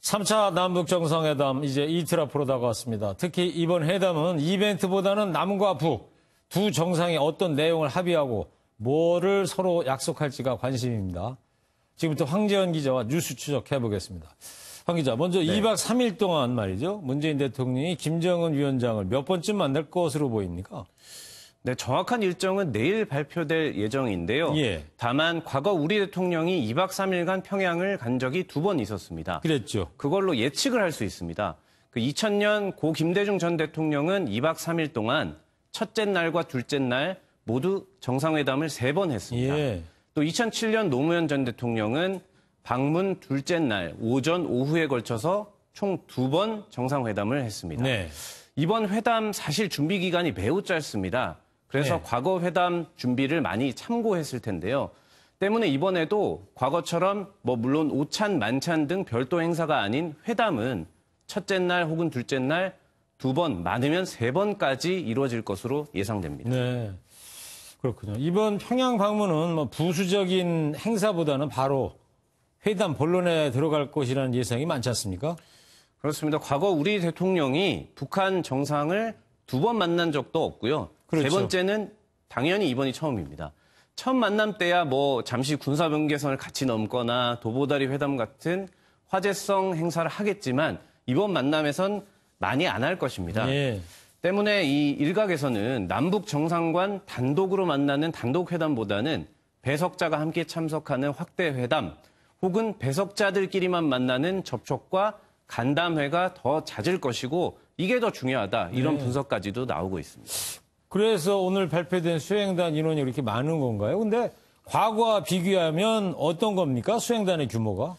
3차 남북 정상회담 이제 이틀 앞으로 다가왔습니다. 특히 이번 회담은 이벤트보다는 남과 북 두 정상이 어떤 내용을 합의하고 뭐를 서로 약속할지가 관심입니다. 지금부터 황재현 기자와 뉴스 추적해 보겠습니다. 황 기자, 먼저 2박 3일 동안 말이죠. 문재인 대통령이 김정은 위원장을 몇 번쯤 만날 것으로 보입니까? 네, 정확한 일정은 내일 발표될 예정인데요. 다만 과거 우리 대통령이 2박 3일간 평양을 간 적이 2번 있었습니다. 그랬죠. 그걸로 예측을 할 수 있습니다. 2000년 고 김대중 전 대통령은 2박 3일 동안 첫째 날과 둘째 날 모두 정상회담을 3번 했습니다. 또 2007년 노무현 전 대통령은 방문 둘째 날 오전, 오후에 걸쳐서 총 2번 정상회담을 했습니다. 이번 회담 사실 준비 기간이 매우 짧습니다. 그래서 과거 회담 준비를 많이 참고했을 텐데요. 때문에 이번에도 과거처럼 물론 오찬, 만찬 등 별도 행사가 아닌 회담은 첫째 날 혹은 둘째 날 2번, 많으면 3번까지 이루어질 것으로 예상됩니다. 네, 그렇군요. 이번 평양 방문은 부수적인 행사보다는 바로 회담 본론에 들어갈 것이라는 예상이 많지 않습니까? 그렇습니다. 과거 우리 대통령이 북한 정상을 2번 만난 적도 없고요. 그렇죠. 3번째는 당연히 이번이 처음입니다. 첫 만남 때야 잠시 군사분계선을 같이 넘거나 도보다리 회담 같은 화제성 행사를 하겠지만 이번 만남에선 많이 안 할 것입니다. 때문에 이 일각에서는 남북 정상관 단독으로 만나는 단독 회담보다는 배석자가 함께 참석하는 확대 회담 혹은 배석자들끼리만 만나는 접촉과 간담회가 더 잦을 것이고 이게 더 중요하다. 이런 분석까지도 나오고 있습니다. 그래서 오늘 발표된 수행단 인원이 이렇게 많은 건가요? 근데 과거와 비교하면 어떤 겁니까? 수행단의 규모가?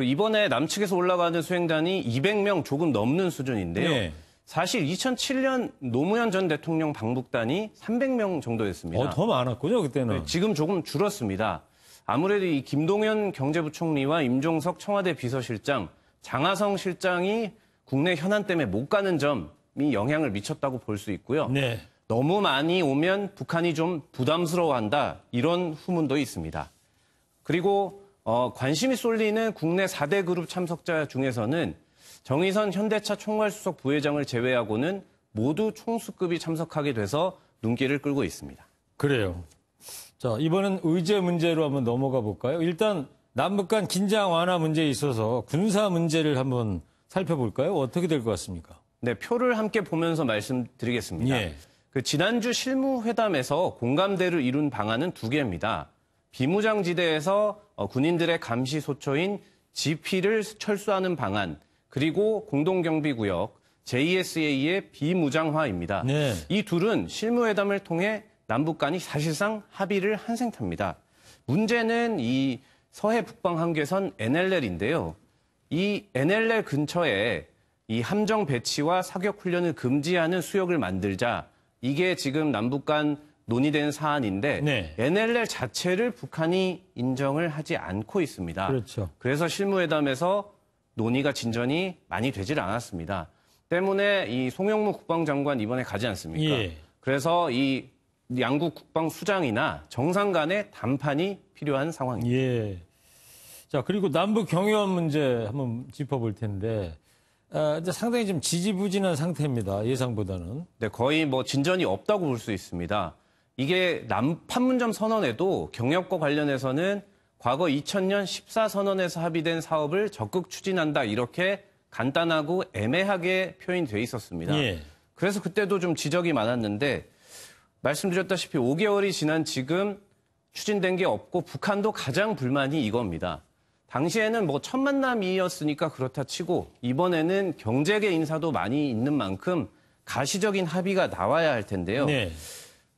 이번에 남측에서 올라가는 수행단이 200명 조금 넘는 수준인데요. 사실 2007년 노무현 전 대통령 방북단이 300명 정도였습니다. 더 많았군요, 그때는. 지금 조금 줄었습니다. 아무래도 이 김동연 경제부총리와 임종석 청와대 비서실장, 장하성 실장이 국내 현안 때문에 못 가는 점이 영향을 미쳤다고 볼 수 있고요. 너무 많이 오면 북한이 좀 부담스러워한다. 이런 후문도 있습니다. 그리고 관심이 쏠리는 국내 4대 그룹 참석자 중에서는 정의선 현대차 총괄수석 부회장을 제외하고는 모두 총수급이 참석하게 돼서 눈길을 끌고 있습니다. 그래요. 자, 이번엔 의제 문제로 한번 넘어가 볼까요? 일단 남북 간 긴장 완화 문제에 있어서 군사 문제를 한번 살펴볼까요? 어떻게 될 것 같습니까? 네, 표를 함께 보면서 말씀드리겠습니다. 지난주 실무회담에서 공감대를 이룬 방안은 2개입니다. 비무장지대에서 군인들의 감시 소초인 GP를 철수하는 방안, 그리고 공동경비구역, JSA의 비무장화입니다. 이 둘은 실무회담을 통해 남북 간이 사실상 합의를 한 상태입니다. 문제는 이 서해 북방 한계선 NLL인데요. 이 NLL 근처에 이 함정 배치와 사격 훈련을 금지하는 수역을 만들자. 이게 지금 남북 간 논의되는 사안인데 NLL 자체를 북한이 인정을 하지 않고 있습니다. 그렇죠. 그래서 실무회담에서 논의가 진전이 많이 되질 않았습니다. 때문에 이 송영무 국방장관 이번에 가지 않습니까? 그래서 이 양국 국방수장이나 정상 간의談판이 필요한 상황입니다. 자, 그리고 남북 경유원 문제 한번 짚어볼 텐데 이제 상당히 좀 지지부진한 상태입니다. 예상보다는. 네, 거의 진전이 없다고 볼 수 있습니다. 이게 판문점 선언에도 경협과 관련해서는 과거 2000년 14선언에서 합의된 사업을 적극 추진한다 이렇게 간단하고 애매하게 표현돼 있었습니다. 그래서 그때도 좀 지적이 많았는데 말씀드렸다시피 5개월이 지난 지금 추진된 게 없고 북한도 가장 불만이 이겁니다. 당시에는 첫 만남이었으니까 그렇다 치고 이번에는 경제계 인사도 많이 있는 만큼 가시적인 합의가 나와야 할 텐데요.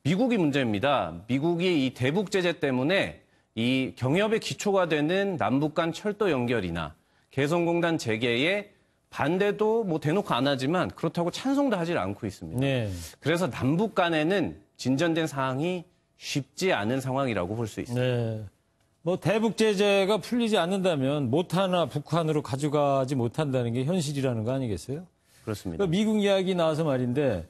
미국이 문제입니다. 미국이 이 대북 제재 때문에 이 경협의 기초가 되는 남북 간 철도 연결이나 개성공단 재개에 반대도 대놓고 안 하지만 그렇다고 찬성도 하질 않고 있습니다. 그래서 남북 간에는 진전된 사항이 쉽지 않은 상황이라고 볼 수 있습니다. 대북 제재가 풀리지 않는다면 못하나 북한으로 가져가지 못한다는 게 현실이라는 거 아니겠어요? 그렇습니다. 미국 이야기 나와서 말인데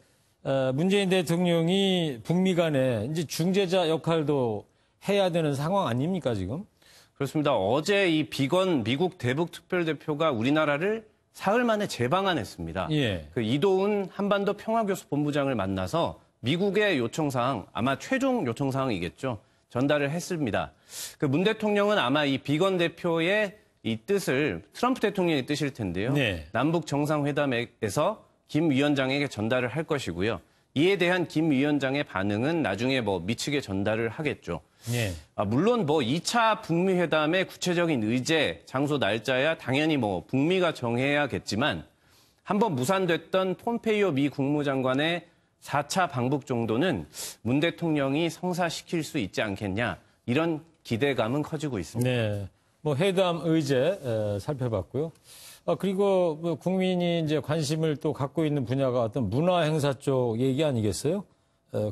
문재인 대통령이 북미 간에 이제 중재자 역할도 해야 되는 상황 아닙니까 지금? 그렇습니다. 어제 이 비건 미국 대북 특별대표가 우리나라를 사흘 만에 재방한했습니다. 예. 그 이도훈 한반도 평화교섭 본부장을 만나서 미국의 요청사항, 아마 최종 요청사항이겠죠. 전달을 했습니다. 그 문 대통령은 아마 이 비건 대표의 이 뜻을 트럼프 대통령의 뜻일 텐데요. 네. 남북 정상회담에서 김 위원장에게 전달을 할 것이고요. 이에 대한 김 위원장의 반응은 나중에 뭐 미측에 전달을 하겠죠. 예. 물론 뭐 2차 북미 회담의 구체적인 의제, 장소, 날짜야 당연히 뭐 북미가 정해야겠지만 한번 무산됐던 폼페이오 미 국무장관의 4차 방북 정도는 문 대통령이 성사시킬 수 있지 않겠냐 이런 기대감은 커지고 있습니다. 네. 뭐 회담 의제 살펴봤고요. 그리고 뭐 국민이 이제 관심을 또 갖고 있는 분야가 어떤 문화 행사 쪽 얘기 아니겠어요?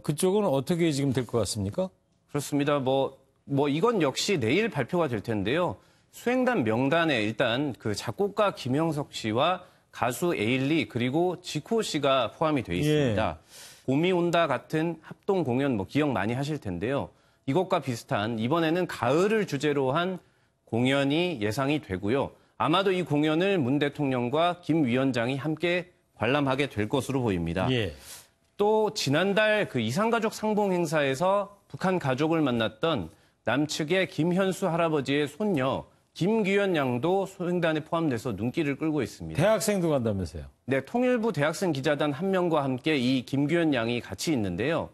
그쪽은 어떻게 지금 될 것 같습니까? 그렇습니다. 뭐 이건 역시 내일 발표가 될 텐데요. 수행단 명단에 일단 그 작곡가 김영석 씨와 가수 에일리 그리고 지코 씨가 포함이 돼 있습니다. 봄이 온다 같은 합동 공연 뭐 기억 많이 하실 텐데요. 이것과 비슷한 이번에는 가을을 주제로 한 공연이 예상이 되고요. 아마도 이 공연을 문 대통령과 김 위원장이 함께 관람하게 될 것으로 보입니다. 예. 또 지난달 그 이산가족 상봉 행사에서 북한 가족을 만났던 남측의 김현수 할아버지의 손녀 김규현 양도 소행단에 포함돼서 눈길을 끌고 있습니다. 대학생도 간다면서요? 네, 통일부 대학생 기자단 한 명과 함께 이 김규현 양이 같이 있는데요.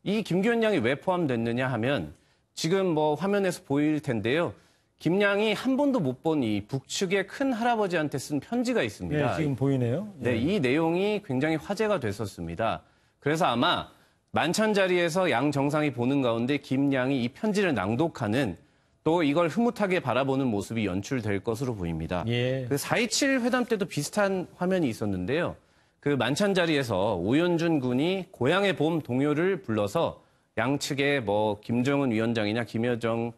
이 김규현 양이 왜 포함됐느냐 하면 지금 뭐 화면에서 보일 텐데요. 김 양이 한 번도 못 본 이 북측의 큰 할아버지한테 쓴 편지가 있습니다. 네, 지금 보이네요. 네, 이 내용이 굉장히 화제가 됐었습니다. 그래서 아마 만찬 자리에서 양 정상이 보는 가운데 김 양이 이 편지를 낭독하는 또 이걸 흐뭇하게 바라보는 모습이 연출될 것으로 보입니다. 예. 그 4.27 회담 때도 비슷한 화면이 있었는데요. 그 만찬 자리에서 오연준 군이 고향의 봄 동요를 불러서 양측의 뭐 김정은 위원장이나 김여정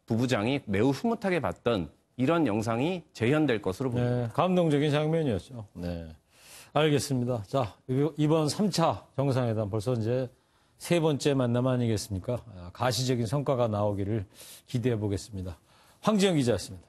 부부장이 매우 흐뭇하게 봤던 이런 영상이 재현될 것으로 보입니다. 네, 감동적인 장면이었죠. 네. 알겠습니다. 자, 이번 3차 정상회담 벌써 이제 세 번째 만남 아니겠습니까? 가시적인 성과가 나오기를 기대해 보겠습니다. 황지영 기자였습니다.